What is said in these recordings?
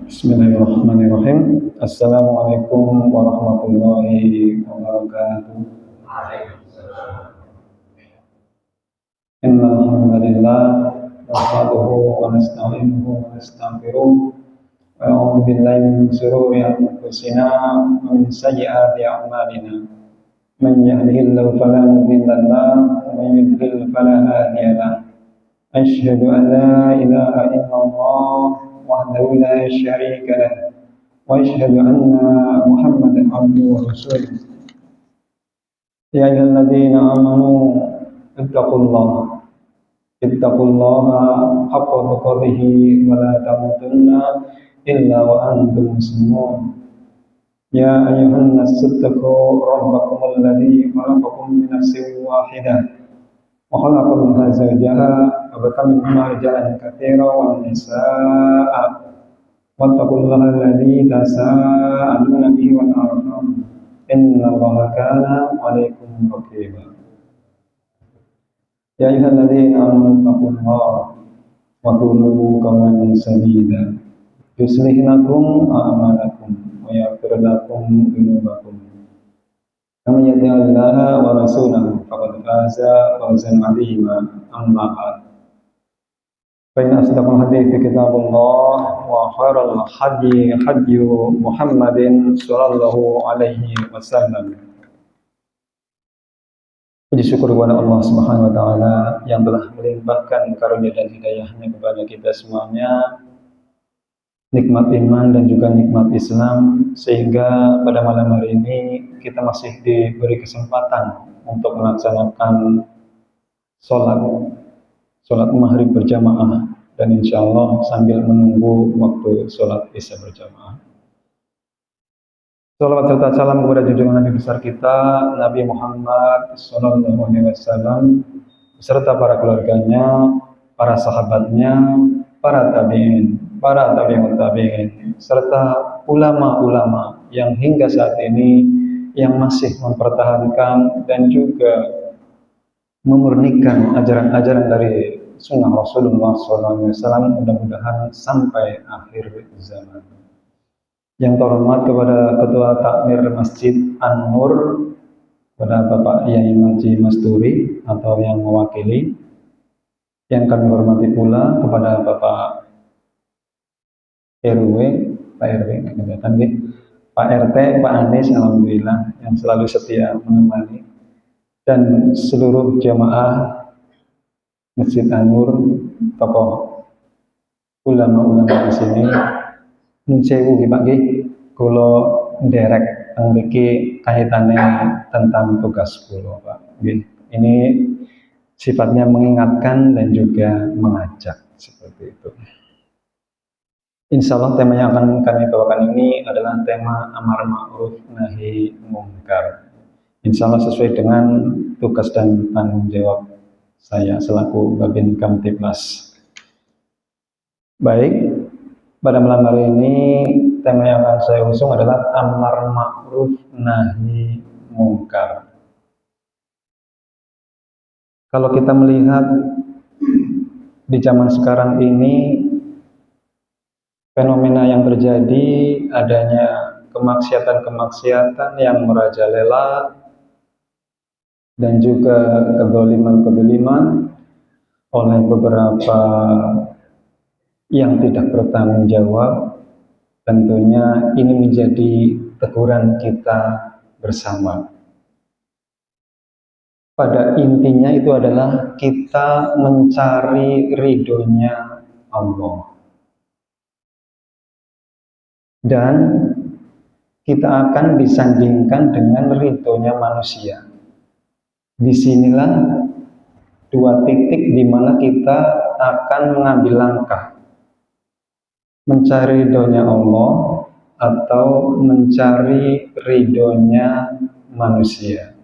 Bismillahirrahmanirrahim. Assalamualaikum warahmatullahi wabarakatuh. Innal hamdalillah nahmaduhu wa nasta'inuhu wa nastaghfiruh wa a'udzu billahi min shururi anfusina wa min sayyiati a'malina. Man yahdihillahu fala mudilla lahu wa man yudlil fala hadiya lahu. Asyhadu an la ilaha illallah wahdahu la syarika lah wa asyhadu anna Muhammadan abduhu wa rasuluh. Ya ayyuhalladzina amanu ittaqullaha haqqa tuqatih wa la tamutunna illa wa antum muslimun. Ya ayyuhan nasu ittaqu rabbakum alladzi khalaqakum min nafsin wahidah wa khalaqa minha zawjaha wa batha minhuma rijalan katsiran wa nisaa'a wattaqullaha alladzi tasaaluna bihi wal arham innallaha kana 'alaikum raqiba. Ya ayyuhalladzina amanu taqullaha wa qulu qawlan sadida yuslih lakum a'malakum wa yaghfir lakum dhunubakum. Kama yuti'illaha wa rasulahu faqad faza fawzan 'azima. Amma ba'd. Fa inna asdaqal hadithi kitabullah wa khairal hadi Muhammadin sallallahu alaihi wasallam. Puji syukur kepada Allah Subhanahu wa taala yang telah melimpahkan karunia dan hidayahnya kepada kita semuanya, nikmat iman dan juga nikmat Islam, sehingga pada malam hari ini kita masih diberi kesempatan untuk melaksanakan sholat maghrib berjamaah, dan insya Allah sambil menunggu waktu sholat isya berjamaah. Salawat serta salam kepada junjungan Nabi besar kita Nabi Muhammad sallallahu alaihi wasallam beserta para keluarganya, para sahabatnya, para tabi'in, para tabi'ut tabi'in, serta ulama-ulama yang hingga saat ini yang masih mempertahankan dan juga memurnikan ajaran-ajaran dari sunnah Rasulullah SAW, mudah-mudahan sampai akhir zaman. Yang terhormat kepada Ketua Takmir Masjid An-Nur, kepada Bapak Yai Maji Masturi atau yang mewakili, yang kami hormati pula kepada Bapak RW, Pak RW, Pak RT, Pak Anies, alhamdulillah yang selalu setia menemani, dan seluruh jamaah Masjid An-Nur, tokoh ulama-ulama di sini. Nun sewu nggih Pak nggih, kula nderek teng mriki kaitane tentang tugas kula Pak. Nggih. Ini sifatnya mengingatkan dan juga mengajak seperti itu. Insya Allah tema yang akan kami bawakan ini adalah tema amar ma'ruf nahi mungkar. Insya Allah sesuai dengan tugas dan tanggung jawab saya selaku Babin Kamtibnas. Baik, pada malam hari ini tema yang akan saya usung adalah amar ma'ruf nahi mungkar. Kalau kita melihat di zaman sekarang ini, fenomena yang terjadi adanya kemaksiatan-kemaksiatan yang merajalela dan juga kezaliman-kezaliman oleh beberapa yang tidak bertanggung jawab. Tentunya ini menjadi teguran kita bersama. Pada intinya itu adalah kita mencari ridhonya Allah. Dan kita akan disandingkan dengan ridhonya manusia. Disinilah dua titik di mana kita akan mengambil langkah. Mencari ridhonya Allah atau mencari ridhonya manusia.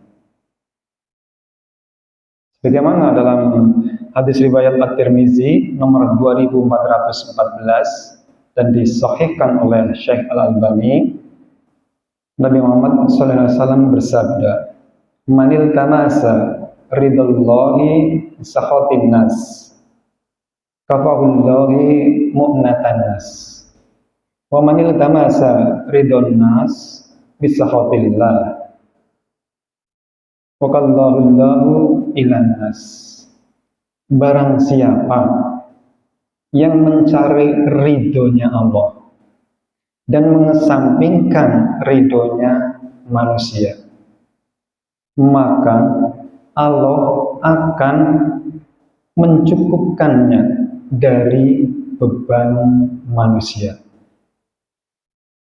Bagaimana dalam hadis riwayat At-Tirmizi nomor 2414 dan disahihkan oleh Syekh Al-Albani, Nabi Muhammad SAW bersabda, "Manil tamasa ridallahi sakhatin nas, kafahullahi mu'natan nas, Wa manil tamasa ridon nas bisakhatillah wa qallahu ilan nas. Barang siapa yang mencari ridhonya Allah dan mengesampingkan ridhonya manusia, maka Allah akan mencukupkannya dari beban manusia.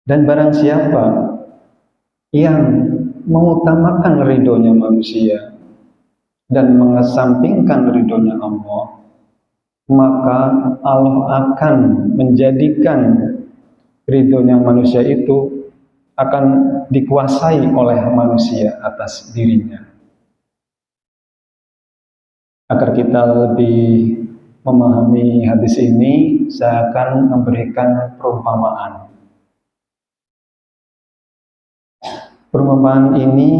Dan barang siapa yang mengutamakan ridhonya manusia dan mengesampingkan ridhonya Allah, maka Allah akan menjadikan ridhonya manusia itu akan dikuasai oleh manusia atas dirinya. Agar kita lebih memahami hadis ini, saya akan memberikan perumpamaan. Perumpamaan ini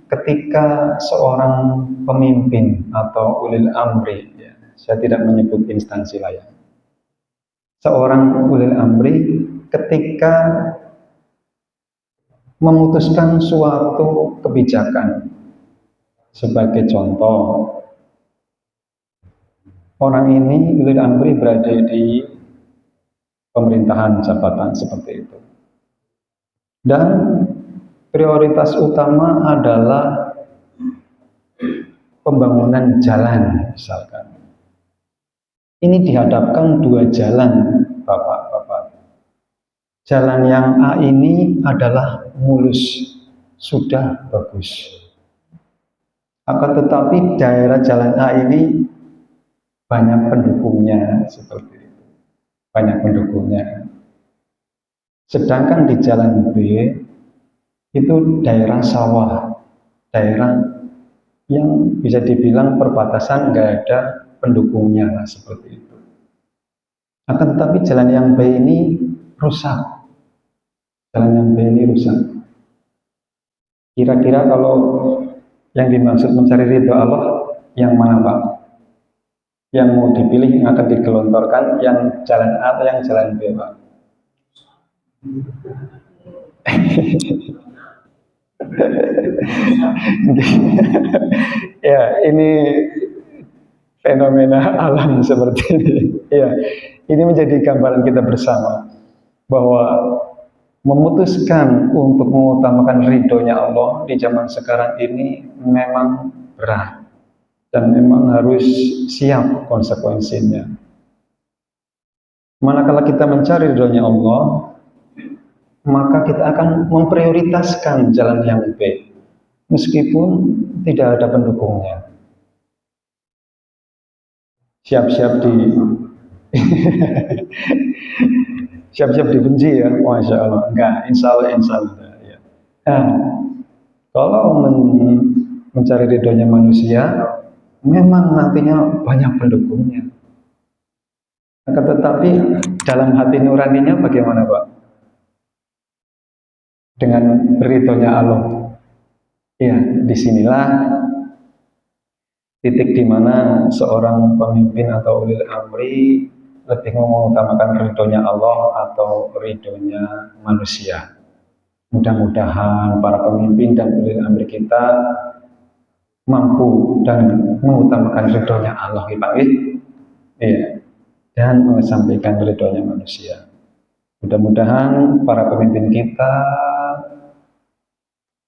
ketika seorang pemimpin atau ulil amri, ya, saya tidak menyebut instansi lain. Seorang ulil amri ketika memutuskan suatu kebijakan. Sebagai contoh, orang ini ulil amri berada di pemerintahan jabatan seperti itu. Dan prioritas utama adalah pembangunan jalan, misalkan. Ini dihadapkan dua jalan, Bapak-bapak. Jalan yang A ini adalah mulus, sudah bagus. Akan tetapi daerah jalan A ini banyak pendukungnya, seperti itu. Banyak pendukungnya. Sedangkan di jalan B itu daerah sawah, daerah yang bisa dibilang perbatasan, nggak ada pendukungnya, seperti itu. Akan tetapi jalan yang B ini rusak. Jalan yang B ini rusak. Kira-kira kalau yang dimaksud mencari ridho Allah, yang mana Pak? Yang mau dipilih, yang akan digelontorkan, yang jalan A atau yang jalan B Pak? Ya, ini fenomena alam seperti ini. Ya, ini menjadi gambaran kita bersama bahwa memutuskan untuk mengutamakan ridhonya Allah di zaman sekarang ini memang berat dan memang harus siap konsekuensinya. Manakala kita mencari ridhonya Allah, maka kita akan memprioritaskan jalan yang B, meskipun tidak ada pendukungnya. Siap-siap siap-siap dibenci ya, Masya Allah. Enggak, insya Allah ya. Nah, kalau mencari ridhonya manusia, memang nantinya banyak pendukungnya. Akan tetapi dalam hati nuraninya bagaimana Pak? Dengan ridhonya Allah. Ya, disinilah titik di mana seorang pemimpin atau ulil amri lebih mengutamakan ridhonya Allah atau ridhonya manusia. Mudah-mudahan para pemimpin dan ulil amri kita mampu dan mengutamakan ridhonya Allah, ya, dan mengesampingkan ridhonya manusia. Mudah-mudahan para pemimpin kita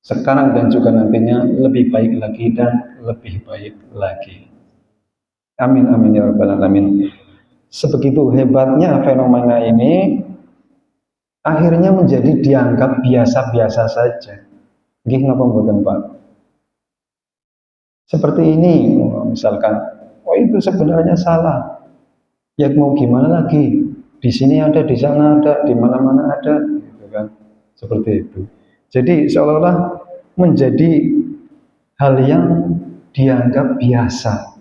sekarang dan juga nantinya lebih baik lagi dan lebih baik lagi. Amin amin ya rabbal alamin. Sebegitu hebatnya fenomena ini, akhirnya menjadi dianggap biasa-biasa saja. Nggih napa mboten Pak? Seperti ini, misalkan, oh itu sebenarnya salah. Ya mau gimana lagi? Di sini ada, di sana ada, di mana-mana ada, gitu kan? Seperti itu. Jadi seolah-olah menjadi hal yang dianggap biasa.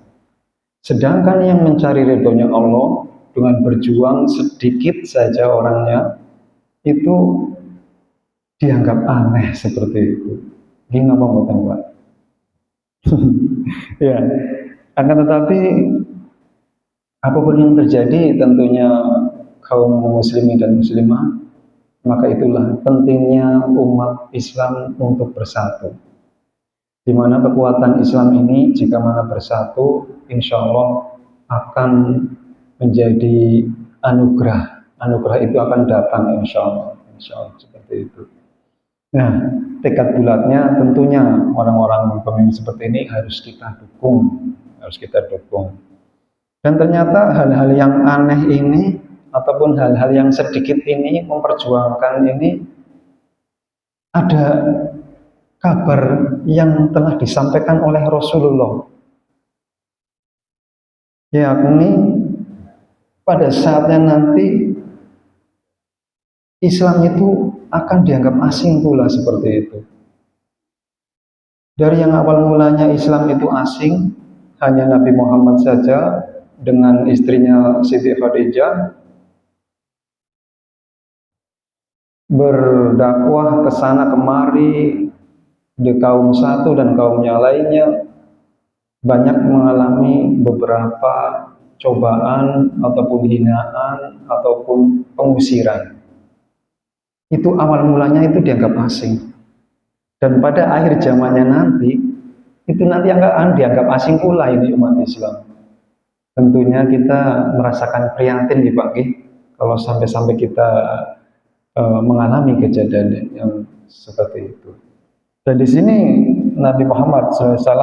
Sedangkan yang mencari ridhonya Allah dengan berjuang sedikit saja orangnya, itu dianggap aneh seperti itu. Ini apa mboten Pak? Ya, akan tetapi apapun yang terjadi, tentunya kaum muslimin dan muslimah Maka itulah pentingnya umat Islam untuk bersatu. Di mana kekuatan Islam ini jika mana bersatu, insya Allah akan menjadi anugerah. Anugerah itu akan datang insya Allah seperti itu. Nah, tekad bulatnya tentunya orang-orang pemimpin seperti ini harus kita dukung. Dan ternyata hal-hal yang aneh ini ataupun hal-hal yang sedikit ini memperjuangkan ini ada kabar yang telah disampaikan oleh Rasulullah, yakni pada saatnya nanti Islam itu akan dianggap asing pula seperti itu. Dari yang awal mulanya Islam itu asing, hanya Nabi Muhammad saja dengan istrinya Siti Khadijah berdakwah ke sana kemari di kaum satu dan kaumnya lainnya, banyak mengalami beberapa cobaan ataupun hinaan ataupun pengusiran. Itu awal mulanya itu dianggap asing. Dan pada akhir zamannya nanti, itu nanti akan dianggap asing pula ini umat Islam. Tentunya kita merasakan prihatin nih Pak, kalau sampai-sampai kita mengalami kejadian yang seperti itu. Dan di sini Nabi Muhammad SAW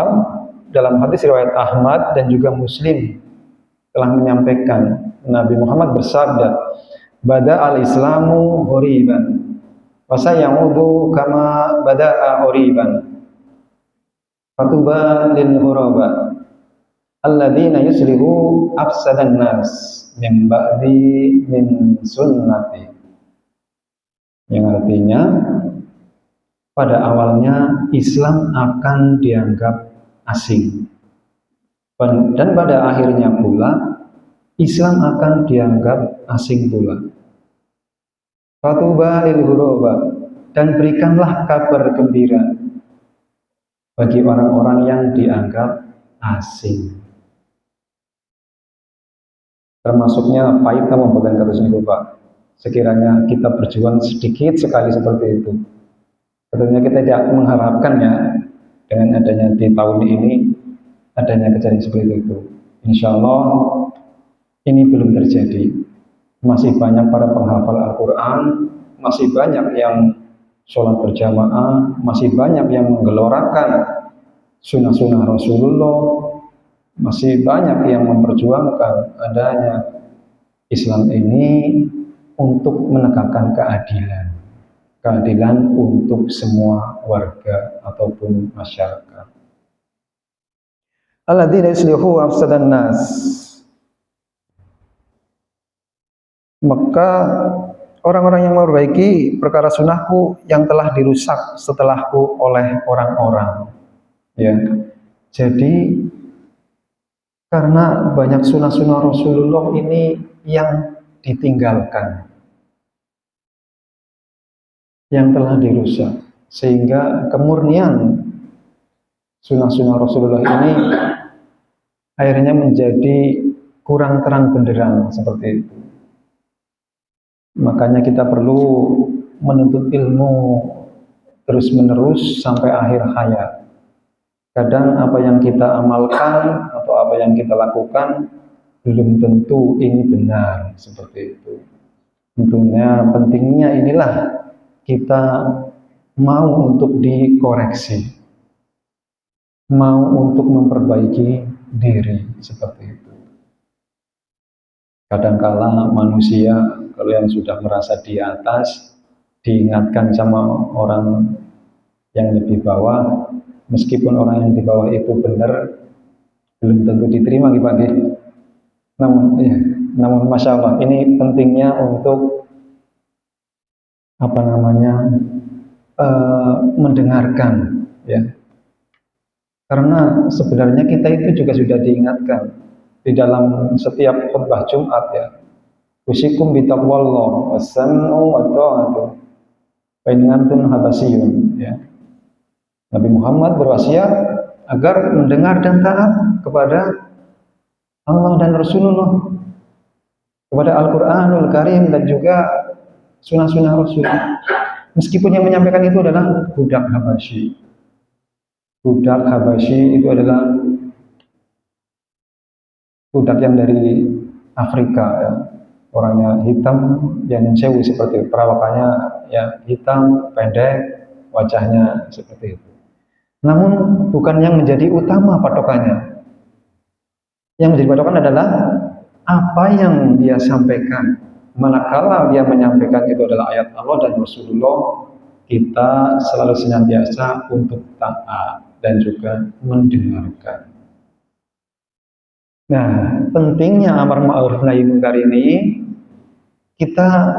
dalam hadis riwayat Ahmad dan juga Muslim telah menyampaikan, Nabi Muhammad bersabda, "Bada al-Islamu ghoriban, wa sayaudu kama bada'a ghoriban. Fatuba lil ghuraba alladzina yuslihu afsadan nas min ba'di min sunnati." Yang artinya pada awalnya Islam akan dianggap asing, dan pada akhirnya pula Islam akan dianggap asing pula. Fatuba lil ghuraba, dan berikanlah kabar gembira bagi orang-orang yang dianggap asing. Termasuknya pahit namun bukan kata sini Pak. Sekiranya kita berjuang sedikit sekali seperti itu. Tentunya kita tidak mengharapkan ya dengan adanya di tahun ini adanya kejadian seperti itu. Insya Allah ini belum terjadi. Masih banyak para penghafal Al-Quran, masih banyak yang sholat berjamaah, masih banyak yang menggelorakan sunnah-sunnah Rasulullah, masih banyak yang memperjuangkan adanya Islam ini untuk menegakkan keadilan untuk semua warga ataupun masyarakat. Alladzina yuslihu afsadan nas. Maka orang-orang yang memperbaiki perkara sunnahku yang telah dirusak setelahku oleh orang-orang. Ya. Jadi karena banyak sunnah-sunnah Rasulullah ini yang ditinggalkan, yang telah dirusak, sehingga kemurnian sunnah-sunnah Rasulullah ini akhirnya menjadi kurang terang benderang seperti itu. Makanya kita perlu menuntut ilmu terus-menerus sampai akhir hayat. Kadang apa yang kita amalkan atau apa yang kita lakukan belum tentu ini benar seperti itu. Tentunya pentingnya inilah kita mau untuk dikoreksi, mau untuk memperbaiki diri seperti itu. Kadangkala manusia kalau yang sudah merasa di atas diingatkan sama orang yang lebih bawah, meskipun orang yang di bawah itu benar, belum tentu diterima Pak. Namun Masya Allah, ini pentingnya untuk mendengarkan, ya. Karena sebenarnya kita itu juga sudah diingatkan di dalam setiap khutbah Jumat, ya. Usikum bitaqwallah wasam'u wa ta'atu fa in antum habasiyun, ya. Nabi Muhammad berwasiat agar mendengar dan taat kepada Allah dan Rasulullah, kepada Al-Quranul Karim, dan juga sunnah-sunnah Rasul. Meskipun yang menyampaikan itu adalah budak Habasyi. Budak Habasyi itu adalah budak yang dari Afrika ya. Orangnya hitam, yang sewu seperti itu. Perawakannya ya hitam, pendek, wajahnya seperti itu. Namun bukan yang menjadi utama patokannya. Yang menjadi patokan adalah apa yang dia sampaikan. Manakala dia menyampaikan itu adalah ayat Allah dan Rasulullah, kita selalu senantiasa untuk taat dan juga mendengarkan. Nah, pentingnya amar ma'ruf nahi munkar ini, kita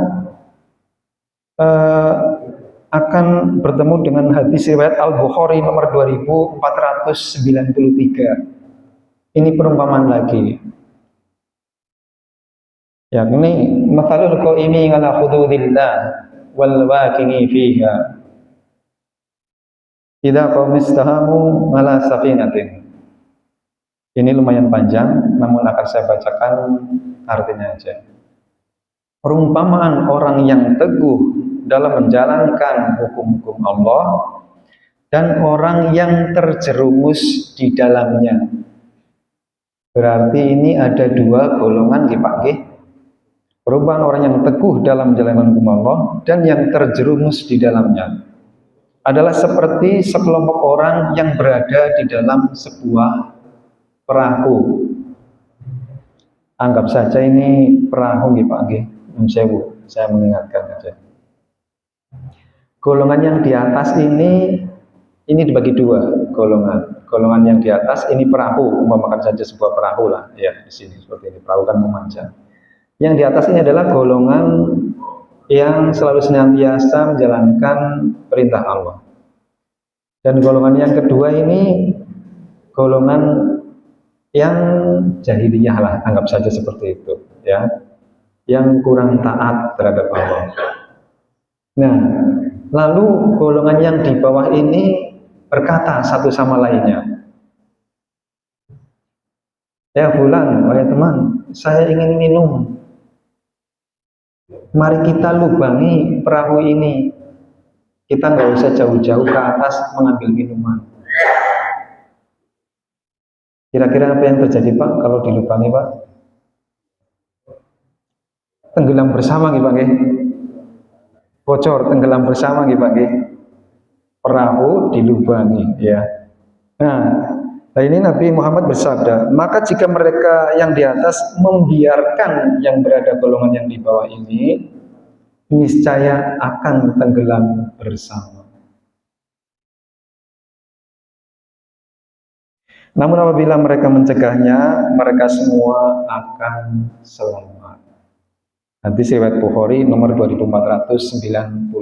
akan bertemu dengan hadis riwayat Al-Bukhari nomor 2493. Ini perumpamaan lagi. Yakni mathalul qaimi ala hududillah wal waqini fiha. Idza qaum istahamu ala safinatin. Ini lumayan panjang, namun akan saya bacakan artinya aja. Perumpamaan orang yang teguh dalam menjalankan hukum-hukum Allah dan orang yang terjerumus di dalamnya. Berarti ini ada dua golongan Pak G. Perumpamaan orang yang teguh dalam menjalankan hukum Allah dan yang terjerumus di dalamnya adalah seperti sekelompok orang yang berada di dalam sebuah perahu. Anggap saja ini perahu Pak G. Saya mengingatkan saja. Golongan yang di atas ini dibagi dua golongan. Golongan yang di atas ini perahu, umpamakan saja sebuah perahu lah, ya di sini seperti ini. Perahu kan memanjang. Yang di atas ini adalah golongan yang selalu senantiasa menjalankan perintah Allah. Dan golongan yang kedua ini golongan yang jahiliyah lah, anggap saja seperti itu, ya, yang kurang taat terhadap Allah. Nah, lalu golongan yang di bawah ini berkata satu sama lainnya, ya fulan, wahai teman, saya ingin minum. Mari kita lubangi perahu ini. Kita nggak usah jauh-jauh ke atas mengambil minuman. Kira-kira apa yang terjadi Pak kalau dilubangi Pak? Tenggelam bersama Pak. Bocor, tenggelam bersama Pak. Perahu dilubangi, ya. Nah, ini Nabi Muhammad bersabda, maka jika mereka yang di atas membiarkan yang berada golongan yang di bawah ini, niscaya akan tenggelam bersama. Namun apabila mereka mencegahnya, mereka semua akan selamat. Hadis riwayat Bukhari nomor 2493.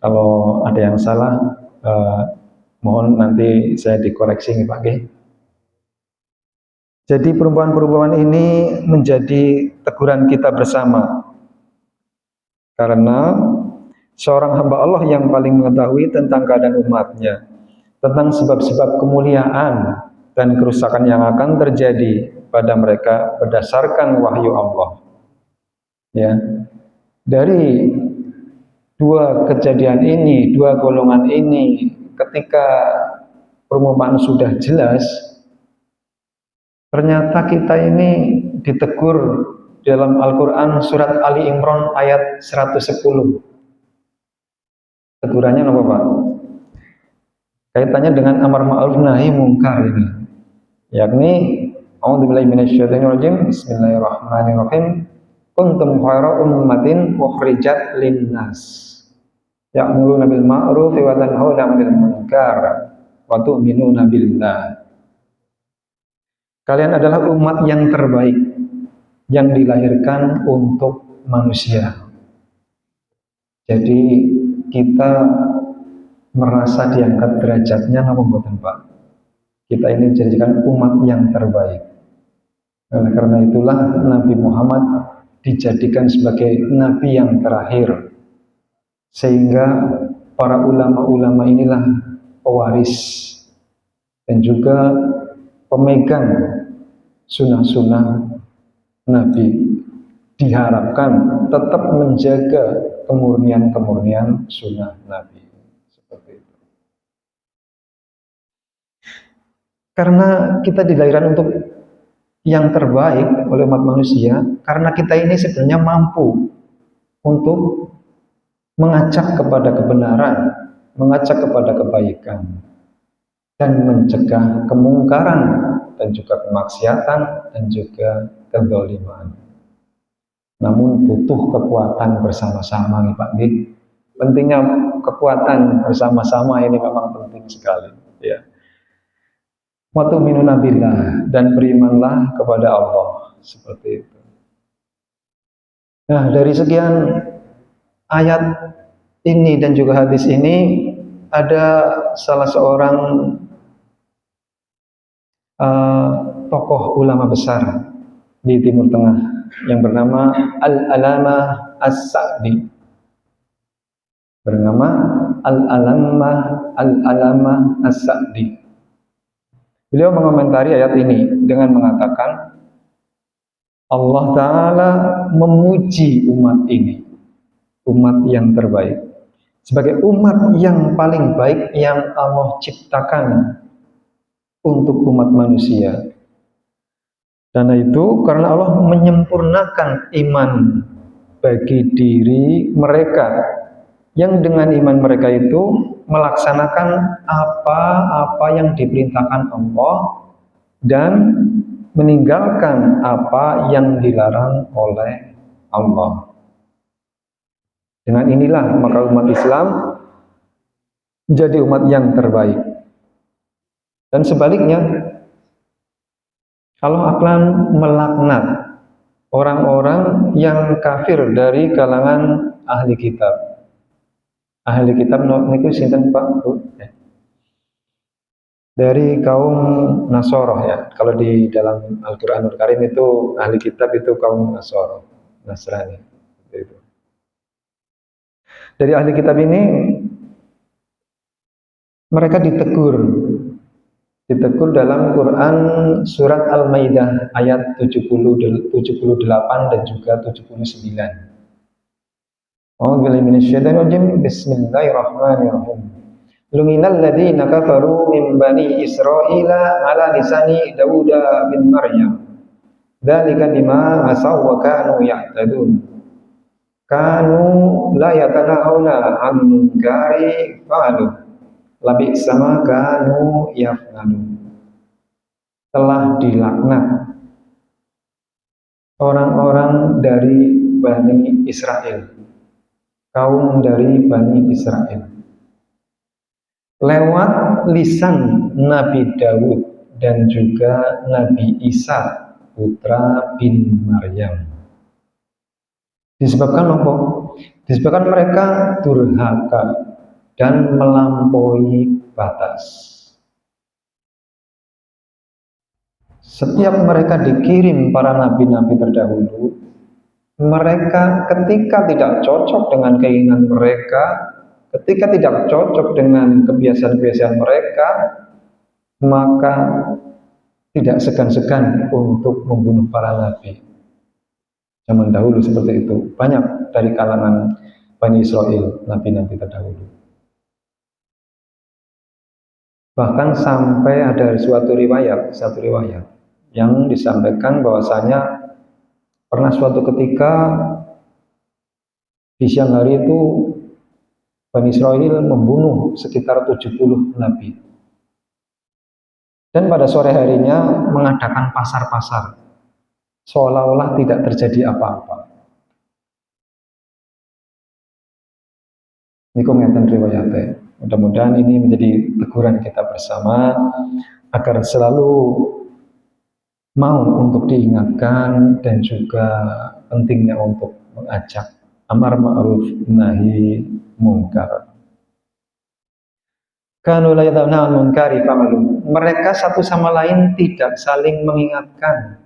Kalau ada yang salah, mohon nanti saya dikoreksi nih Pak. Jadi perumpamaan-perumpamaan ini menjadi teguran kita bersama. Karena seorang hamba Allah yang paling mengetahui tentang keadaan umatnya, tentang sebab-sebab kemuliaan dan kerusakan yang akan terjadi pada mereka berdasarkan wahyu Allah. Ya, dari dua kejadian ini, dua golongan ini, ketika perumpamaan sudah jelas, ternyata kita ini ditegur dalam Al-Quran surat Ali Imran ayat 110. Tegurannya apa Pak? Kaitannya dengan amar ma'ruf nahi munkar ini. Yakni a'udzubillahi minasyaitonirrajim. Bismillahirrahmanirrahim. Kuntum khairu ummatin ukhrijat linnas. Ya'muruna bil ma'ruf wa tanhauna 'anil munkar wa tu'minuna billah. Kalian adalah umat yang terbaik yang dilahirkan untuk manusia. Jadi kita merasa diangkat derajatnya apa mboten Pak? Kita ini dijadikan umat yang terbaik. Oleh karena itulah Nabi Muhammad dijadikan sebagai nabi yang terakhir. Sehingga para ulama-ulama inilah pewaris dan juga pemegang sunnah-sunnah Nabi. diharapkan tetap menjaga kemurnian sunnah Nabi. Seperti itu. Karena kita dilahirkan untuk yang terbaik oleh umat manusia, karena kita ini sebenarnya mampu untuk mengajak kepada kebenaran, mengajak kepada kebaikan, dan mencegah kemungkaran, dan juga kemaksiatan, dan juga kezaliman. Namun butuh kekuatan bersama-sama nih Pak Dik. Pentingnya kekuatan bersama-sama ini memang penting sekali, ya. Wa tu'minuna billah, dan berimanlah kepada Allah, seperti itu. Nah, dari sekian ayat ini dan juga hadis ini, ada salah seorang tokoh ulama besar di Timur Tengah yang bernama Al-Alamah As-Sa'di. Bernama Al-Alamah As-Sa'di. Beliau mengomentari ayat ini dengan mengatakan Allah Ta'ala memuji umat ini, umat yang terbaik, sebagai umat yang paling baik yang Allah ciptakan untuk umat manusia. Karena itu, karena Allah menyempurnakan iman bagi diri mereka, yang dengan iman mereka itu melaksanakan apa-apa yang diperintahkan Allah dan meninggalkan apa yang dilarang oleh Allah. Dengan inilah maka umat Islam menjadi umat yang terbaik. Dan sebaliknya, Allah akan melaknat orang-orang yang kafir dari kalangan ahli kitab. Ahli kitab niku sinten Pak? Dari kaum Nasoroh ya. Kalau di dalam Al-Qur'anul Karim itu ahli kitab itu kaum Nasoroh, Nasrani. Itu. Dari ahli kitab ini mereka ditegur dalam Quran surat Al-Maidah ayat 78 dan juga 79. Bismillahirrahmanirrahim. Luminal ladzina kafaru min bani Israila ala lisani Daud bin Maryam. Dzalika bima asaw wa kanu ya'tadun. Kanu la yatanahuna an munkari fa'alu. Labi sama kanu yaf'alun. Telah dilaknat orang-orang dari Bani Israel, kaum dari Bani Israel, lewat lisan Nabi Daud dan juga Nabi Isa putra bin Maryam. Disebabkan apa? Disebabkan mereka durhaka dan melampaui batas. Setiap mereka dikirim para nabi-nabi terdahulu, mereka ketika tidak cocok dengan keinginan mereka, ketika tidak cocok dengan kebiasaan-kebiasaan mereka, maka tidak segan-segan untuk membunuh para nabi. Zaman dahulu seperti itu, banyak dari kalangan Bani Israel, nabi-nabi terdahulu. Bahkan sampai ada satu riwayat yang disampaikan bahwasanya pernah suatu ketika di siang hari itu Bani Israel membunuh sekitar 70 nabi. Dan pada sore harinya mengadakan pasar-pasar, seolah-olah tidak terjadi apa-apa. Ini ngeten riwayatnya. Mudah-mudahan ini menjadi teguran kita bersama agar selalu mau untuk diingatkan dan juga pentingnya untuk mengajak amar ma'ruf nahi mungkar. Kanu la yad'una munkari fa'malu. Mereka satu sama lain tidak saling mengingatkan.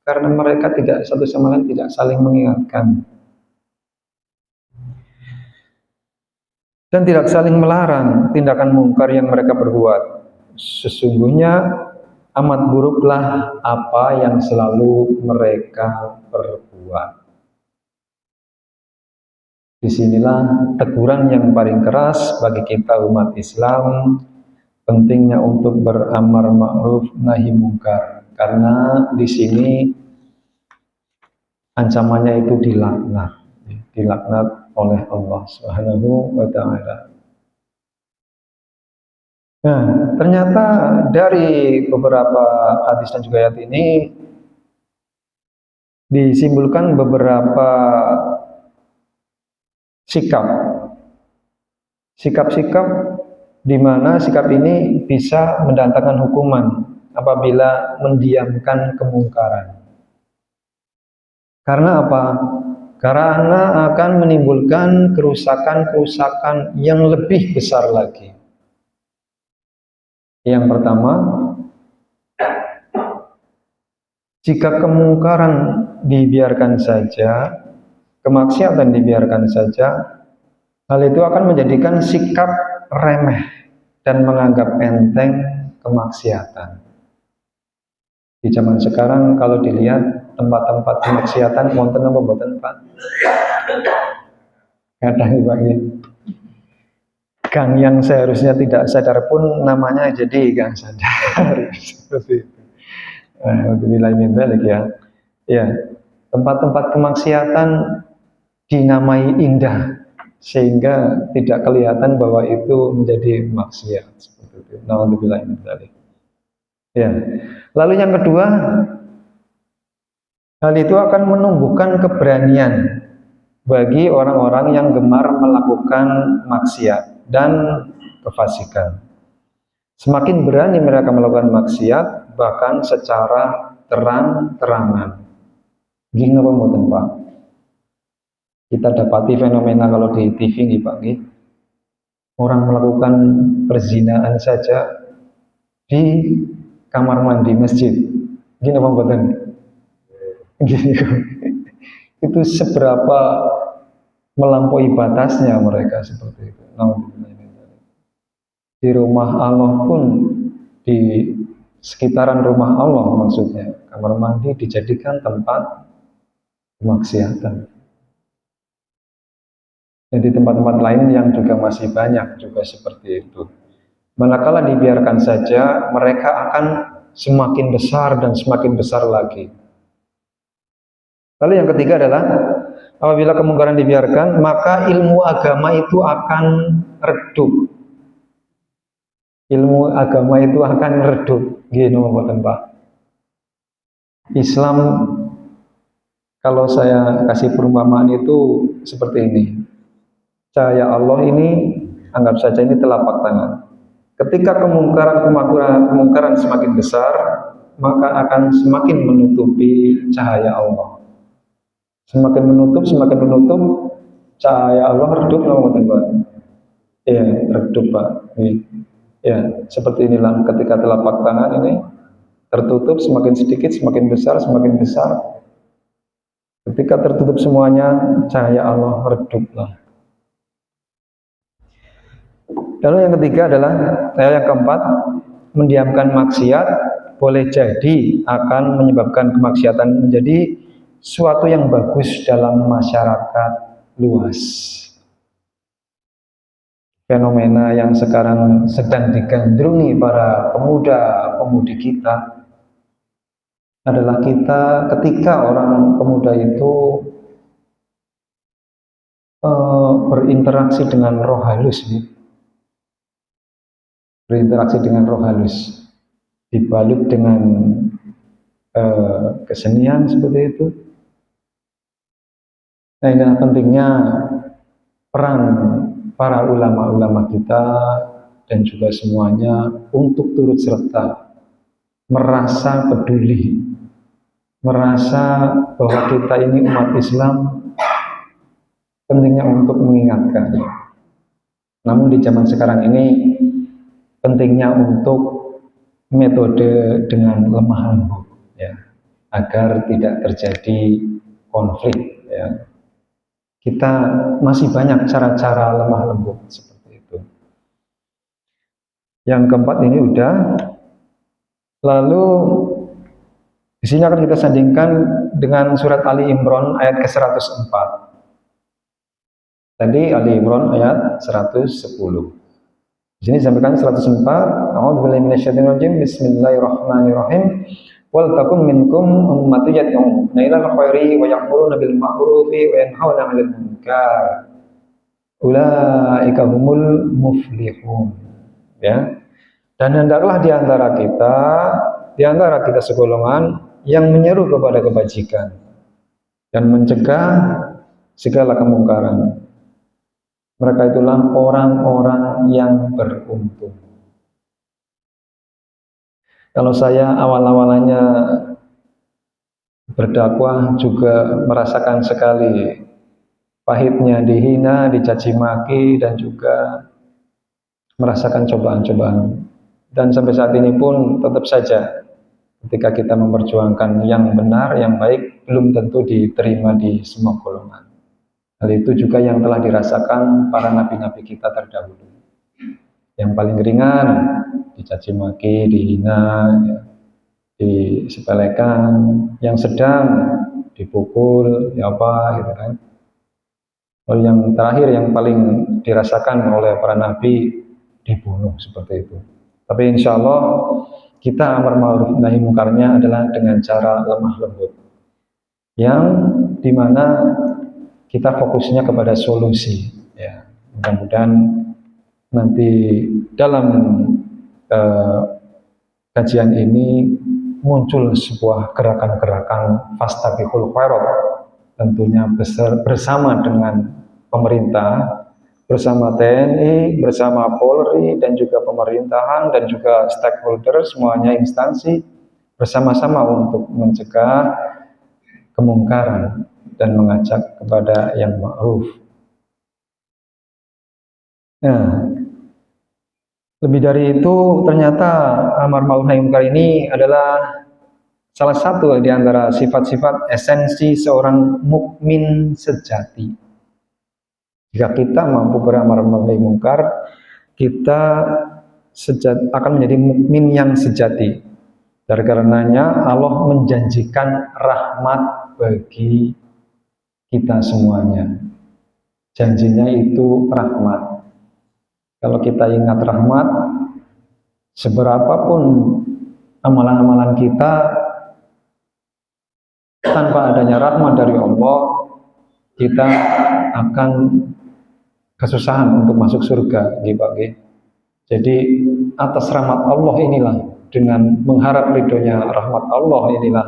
Karena mereka tidak satu sama lain tidak saling mengingatkan. Dan tidak saling melarang tindakan mungkar yang mereka perbuat. Sesungguhnya amat buruklah apa yang selalu mereka perbuat. Disinilah teguran yang paling keras bagi kita umat Islam, pentingnya untuk beramar ma'ruf nahi mungkar, karena di sini ancamannya itu dilaknat oleh Allah Subhanahu wa taala. Nah, ternyata dari beberapa hadis dan juga ayat ini disimpulkan beberapa sikap-sikap di mana sikap ini bisa mendatangkan hukuman apabila mendiamkan kemungkaran. Karena apa? Karena akan menimbulkan kerusakan-kerusakan yang lebih besar lagi. Yang pertama, jika kemungkaran dibiarkan saja, kemaksiatan dibiarkan saja, hal itu akan menjadikan sikap remeh dan menganggap enteng kemaksiatan. Di zaman sekarang kalau dilihat tempat-tempat kemaksiatan wonten apa mboten Pak? Kadang bagi gang yang seharusnya tidak sadar pun namanya jadi gang sadar. Seperti itu. Alhamdulillah min dzalik ya. Ya, tempat-tempat kemaksiatan dinamai indah sehingga tidak kelihatan bahwa itu menjadi maksiat seperti itu. Alhamdulillah min dzalik. Ya. Lalu yang kedua, hal itu akan menumbuhkan keberanian bagi orang-orang yang gemar melakukan maksiat dan kefasikan. Semakin berani mereka melakukan maksiat, bahkan secara terang-terangan. Gini apa mboten Pak? Kita dapati fenomena kalau di TV nih Pak, orang melakukan perzinaan saja di kamar mandi masjid. Gini apa mboten? Gini. Itu seberapa melampaui batasnya mereka seperti itu. Di rumah Allah pun, di sekitaran rumah Allah maksudnya, kamar mandi dijadikan tempat kemaksiatan. Dan di tempat-tempat lain yang juga masih banyak juga seperti itu. Manakala dibiarkan saja, mereka akan semakin besar dan semakin besar lagi. Lalu yang ketiga adalah apabila kemungkaran dibiarkan, maka ilmu agama itu akan redup. Ilmu agama itu akan redup. Gini mboten Pak. Islam, kalau saya kasih perumpamaan itu seperti ini. Cahaya Allah ini, anggap saja ini telapak tangan. Ketika kemungkaran semakin besar, maka akan semakin menutupi cahaya Allah. Semakin menutup, cahaya Allah redup, Pak. Ya, redup Pak. Ya, seperti inilah ketika telapak tangan ini tertutup semakin sedikit, semakin besar, semakin besar. Ketika tertutup semuanya, cahaya Allah reduplah. Lalu yang ketiga adalah, yang keempat, mendiamkan maksiat boleh jadi akan menyebabkan kemaksiatan menjadi suatu yang bagus dalam masyarakat luas. Fenomena yang sekarang sedang digandrungi para pemuda-pemudi kita adalah ketika orang pemuda itu berinteraksi dengan roh halus, dibalut dengan kesenian seperti itu. Nah, inilah pentingnya peran para ulama-ulama kita dan juga semuanya untuk turut serta, merasa peduli, merasa bahwa kita ini umat Islam, pentingnya untuk mengingatkan. Namun di zaman sekarang ini pentingnya untuk metode dengan lemah lembut, ya, agar tidak terjadi konflik. Ya. Kita masih banyak cara-cara lemah lembut seperti itu. Yang keempat ini udah. Lalu di sini akan kita sandingkan dengan surat Ali Imran ayat ke-104. Tadi Ali Imran ayat 110. Di sini disampaikan 104. A'udzubillahi minasyaitonir rajim. Bismillahirrahmanirrahim. Wal takum minkum ummatun yad'una ilal khairi wa ya'muruna bil ma'rufi wa yanhauna 'anil munkar. Ulaika humul muflihun. Ya. Dan hendaklah di antara kita segolongan yang menyeru kepada kebajikan dan mencegah segala kemungkaran. Mereka itulah orang-orang yang beruntung. Kalau saya awal-awalannya berdakwah juga merasakan sekali pahitnya dihina, dicaci maki, dan juga merasakan cobaan-cobaan. Dan sampai saat ini pun tetap saja ketika kita memperjuangkan yang benar, yang baik, belum tentu diterima di semua golongan. Hal itu juga yang telah dirasakan para nabi-nabi kita terdahulu. Yang paling ringan, dicaci maki, dihina, ya, disepelekan. Yang sedang, dipukul, ya apa, gitu kan. Lalu yang terakhir, yang paling dirasakan oleh para nabi, dibunuh seperti itu. Tapi insya Allah kita amar ma'ruf nahi mungkarnya adalah dengan cara lemah lembut, yang dimana kita fokusnya kepada solusi. Ya, mudah-mudahan nanti dalam kajian ini muncul sebuah gerakan-gerakan fastabiqul khairat, tentunya bersama dengan pemerintah, bersama TNI, bersama Polri, dan juga pemerintahan, dan juga stakeholder, semuanya instansi, bersama-sama untuk mencegah kemungkaran dan mengajak kepada yang ma'ruf. Nah, lebih dari itu, ternyata amar ma'ruf nahi munkar ini adalah salah satu di antara sifat-sifat esensi seorang mukmin sejati. Jika kita mampu beramar ma'ruf nahi munkar, kita akan menjadi mukmin yang sejati. Dari karenanya Allah menjanjikan rahmat bagi kita semuanya. Janjinya itu rahmat. Kalau kita ingat rahmat, seberapapun amalan-amalan kita, tanpa adanya rahmat dari Allah, kita akan kesusahan untuk masuk surga. Jadi atas rahmat Allah inilah, dengan mengharap ridhonya rahmat Allah inilah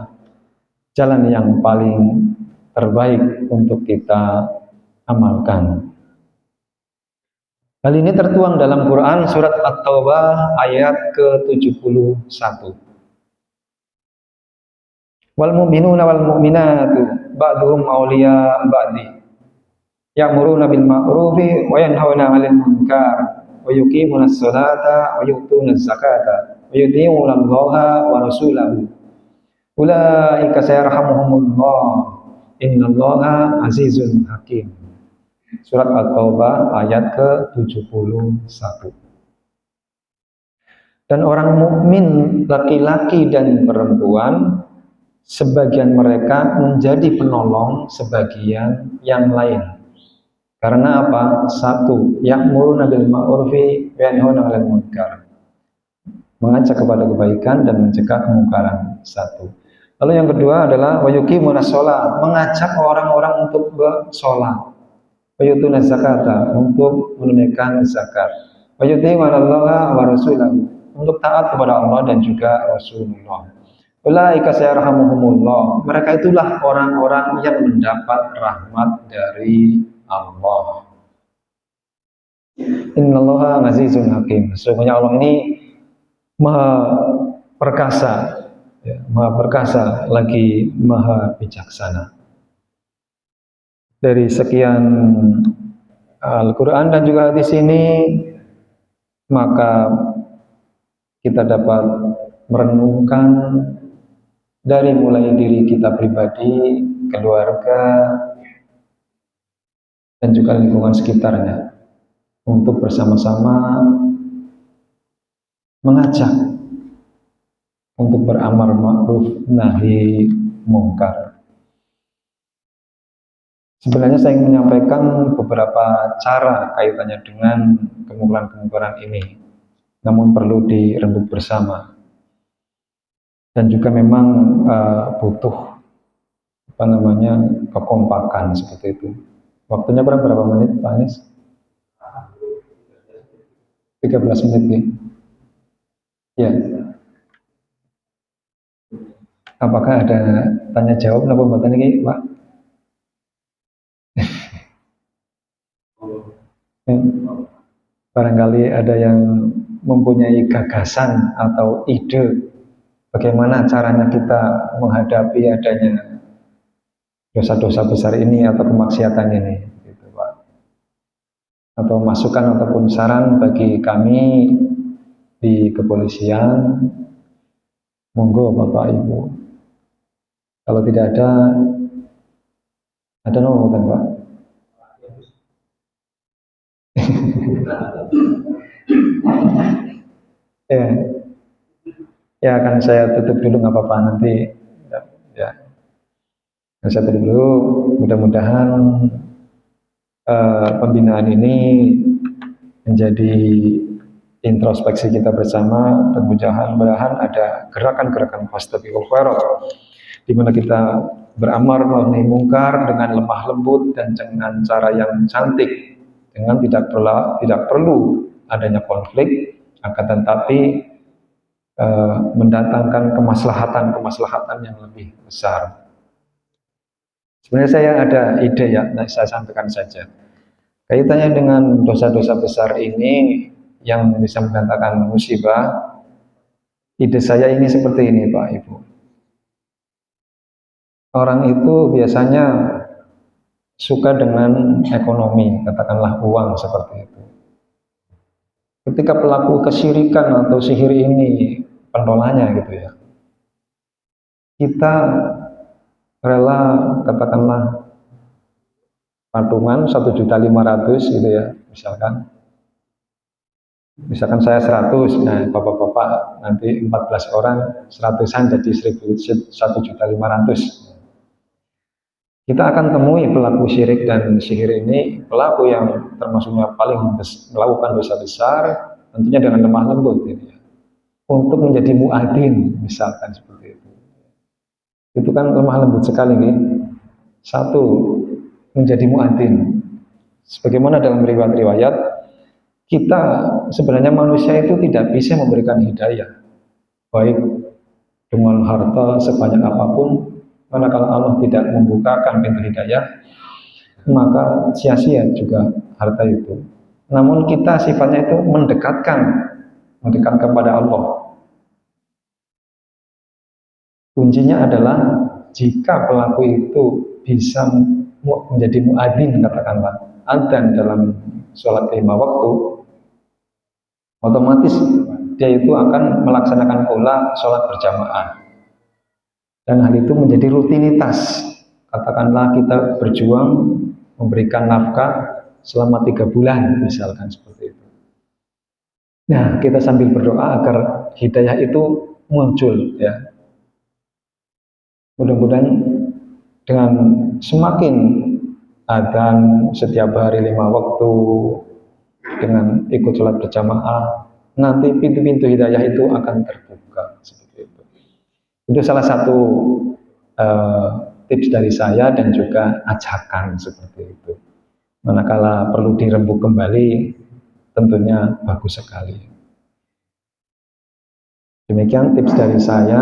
jalan yang paling terbaik untuk kita amalkan. Hal ini tertuang dalam Quran surat At-Taubah ayat ke-71. Wal mu'minuna wal mu'minatu ba'duhum awliya ba'di ya'muruna bil ma'rufi wa yanhauna 'anil munkar wa yuqimuna as-salata wa yu'tuna az-zakata wa yuti'una Allaha wa rasulahu ulaika sayarhamuhumullah innallaha azizun hakim. Surat At-Taubah ayat ke-71. Dan orang mukmin laki-laki dan perempuan, sebagian mereka menjadi penolong sebagian yang lain. Karena apa? Satu, ya'muruna bil ma'rufi wa yanhauna 'anil munkar. Mengajak kepada kebaikan dan mencegah kemungkaran. Satu. Lalu yang kedua adalah wa yuqimunas shalah, mengajak orang-orang untuk bersalat. Wa yutuna zakata, untuk menunaikan zakat. Wa yuti'una Allaha wa rasulahu, untuk taat kepada Allah dan juga Rasulullah. Ulaika sayarhamuhumullah, mereka itulah orang-orang yang mendapat rahmat dari Allah. Innallaha azizun hakim. Sesungguhnya Allah ini maha perkasa, ya, maha perkasa lagi maha bijaksana. Dari sekian Al-Quran dan juga hadis ini, maka kita dapat merenungkan dari mulai diri kita pribadi, keluarga, dan juga lingkungan sekitarnya, untuk bersama-sama mengajak untuk beramar ma'ruf nahi munkar. Sebenarnya saya ingin menyampaikan beberapa cara kaitannya dengan kemungkaran-kemungkaran ini, namun perlu dirembuk bersama. Dan juga memang butuh kekompakan seperti itu. Waktunya berapa menit, Pak Anies? 13 menit ya. Apakah ada tanya jawab napa mboten iki, Pak? Barangkali ada yang mempunyai gagasan atau ide bagaimana caranya kita menghadapi adanya dosa-dosa besar ini atau kemaksiatan ini, gitu, Pak. Atau masukan ataupun saran bagi kami di kepolisian, monggo Bapak Ibu. Kalau tidak ada nomor kan, Pak? Ya, ya akan saya tutup dulu nggak apa-apa nanti. Ya, saya tutup dulu. Mudah-mudahan pembinaan ini menjadi introspeksi kita bersama dan mudah-mudahan ada gerakan-gerakan fastabiqul khairat di mana kita beramar nahi mungkar dengan lemah lembut dan dengan cara yang cantik, dengan tidak perlu adanya konflik, akan tetapi mendatangkan kemaslahatan yang lebih besar. Sebenarnya saya ada ide ya, saya sampaikan saja. Kaitannya dengan dosa-dosa besar ini yang bisa mendatangkan musibah, ide saya ini seperti ini, Pak Ibu. Orang itu biasanya suka dengan ekonomi, katakanlah uang seperti itu. Ketika pelaku kesyirikan atau sihir ini penolanya gitu ya, kita rela katakanlah patungan 1.500.000 gitu ya, misalkan saya 100, nah bapak-bapak nanti 14 orang 100-an jadi 1.500.000. Kita akan temui pelaku syirik dan sihir ini, pelaku yang termasuknya paling melakukan dosa besar, tentunya dengan lemah lembut ini ya, untuk menjadi muadzin misalkan seperti itu. Itu kan lemah lembut sekali nih. Satu, menjadi muadzin. Sebagaimana dalam riwayat-riwayat, kita sebenarnya manusia itu tidak bisa memberikan hidayah, baik dengan harta sebanyak apapun. Manakala Allah tidak membukakan pintu hidayah, maka sia-sia juga harta itu. Namun kita sifatnya itu mendekat kepada Allah. Kuncinya adalah jika pelaku itu bisa menjadi muadzin, katakanlah adzan dalam sholat 5 waktu, otomatis dia itu akan melaksanakan pola sholat berjamaah. Dan hal itu menjadi rutinitas. Katakanlah kita berjuang memberikan nafkah selama 3 bulan, misalkan seperti itu. Nah, kita sambil berdoa agar hidayah itu muncul ya. Mudah-mudahan dengan semakin adzan setiap hari 5 waktu, dengan ikut sholat berjamaah, nanti pintu-pintu hidayah itu akan terbuka seperti itu. Itu salah satu tips dari saya dan juga ajakan seperti itu. Manakala perlu dirembuk kembali, tentunya bagus sekali. Demikian tips dari saya.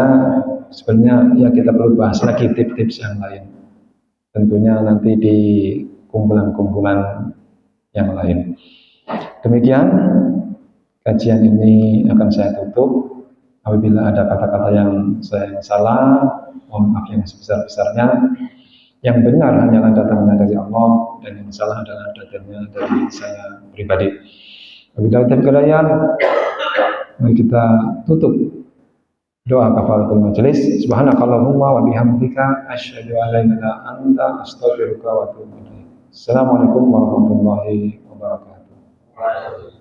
Sebenarnya ya kita perlu bahas lagi tips-tips yang lain. Tentunya nanti di kumpulan-kumpulan yang lain. Demikian kajian ini akan saya tutup. Apabila ada kata-kata yang saya salah, mohon maaf yang sebesar-besarnya. Yang benar hanyalah datangnya dari Allah, dan yang salah adalah datangnya dari saya pribadi. Apabila terkelayan, mari kita tutup doa kafaratul majelis. Subhanakallahumma wa bihamdika asyhadu an la ilaha illa anta astaghfiruka wa atubu ilaik. Assalamualaikum warahmatullahi wabarakatuh.